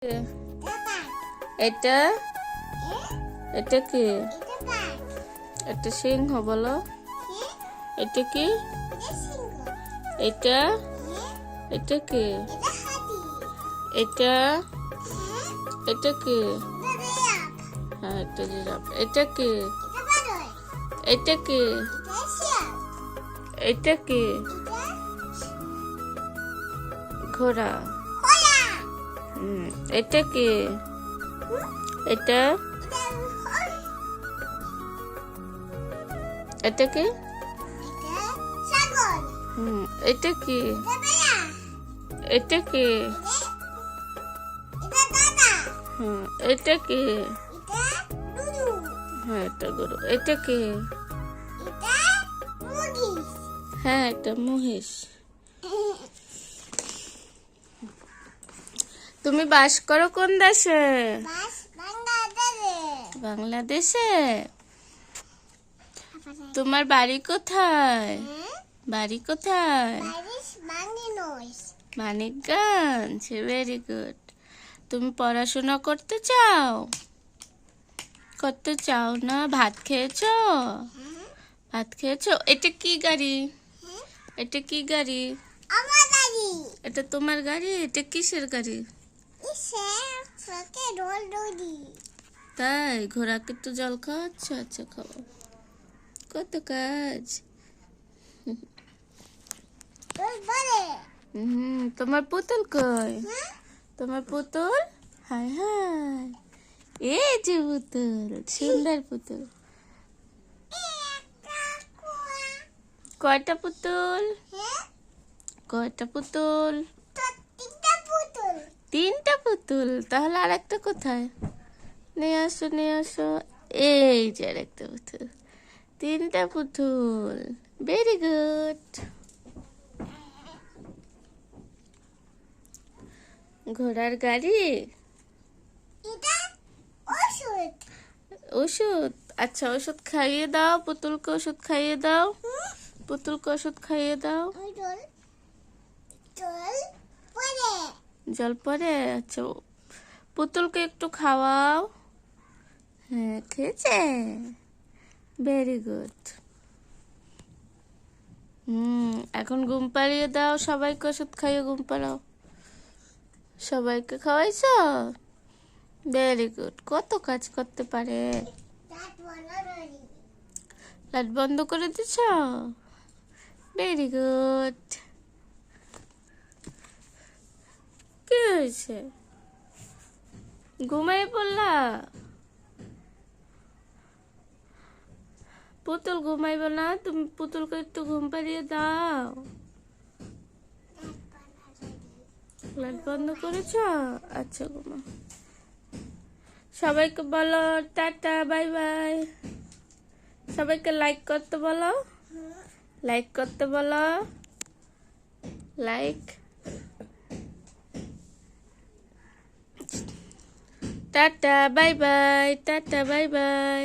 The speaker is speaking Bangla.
এটা এটা কি? এটা সিংহ বলো। এটা কি? এটা এটা কি? এটা এটা কি? হ্যাঁ, এটা জিরাফ। এটা কি? এটা কি? এটা কি? ঘোড়া। এটা কি? এটা এটা কি? এটা কি? এটা কি? এটা কি? হ্যাঁ, এটা গরু। এটা কি? হ্যাঁ, এটা মহিষ। তুমি বাস করো কোন দেশে? বাংলাদেশে। তোমার বাড়ি কোথায়? বাড়ি কোথায়? মানিকগঞ্জ। Very good. তুমি পড়াশোনা করতে চাও? করতে চাও না? ভাত খেয়েছো? ভাত খেয়েছো? এটা কি গাড়ি? এটা কি গাড়ি? এটা তোমার গাড়ি? এটা কিসের গাড়ি? তাই ঘোড়াকে তো জল খাওয়াচ্ছ? আচ্ছা, খাও। কত কাজ। তোমার পুতুল কই? তোমার পুতুল? হায় হায়, এই যে পুতুল, সুন্দর পুতুল। কয়টা পুতুল? কয়টা পুতুল? তিনটা পুতুল। তাহলে আরেকটা কোথায়? নিয়ে আসো, নিয়ে আসো। এই যে আরেকটা পুতুল। তিনটা পুতুল। Very good. ঘোড়ার গাড়ি। ওষুধ। আচ্ছা, ওষুধ খাইয়ে দাও পুতুলকে। ওষুধ খাইয়ে দাও। পুতুলকে ওষুধ খাইয়ে দাও। জল পরে? আচ্ছা, পুতুলকে একটু খাওয়াও। হ্যাঁ, খেয়েছে। Very good. এখন ঘুম পাড়িয়ে দাও। সবাইকে ওষুধ খাইয়ে ঘুম পাড়াও। সবাইকে খাওয়াইছো? Very good. কত কাজ করতে পারে। লাইট বন্ধ করে দিছ? Very good. কি হয়েছে? ঘুমাই পড়লা? পুতুল ঘুমাইব না? তুমি পুতুলকে একটু ঘুম পাড়িয়ে দাও। লাইট বন্ধ করেছ? আচ্ছা, ঘুমাও। সবাইকে বলো টাটা, বাই বাই। সবাইকে লাইক করতে বলো। লাইক করতে বলো। Like. Tata, bye bye. Tata, bye bye.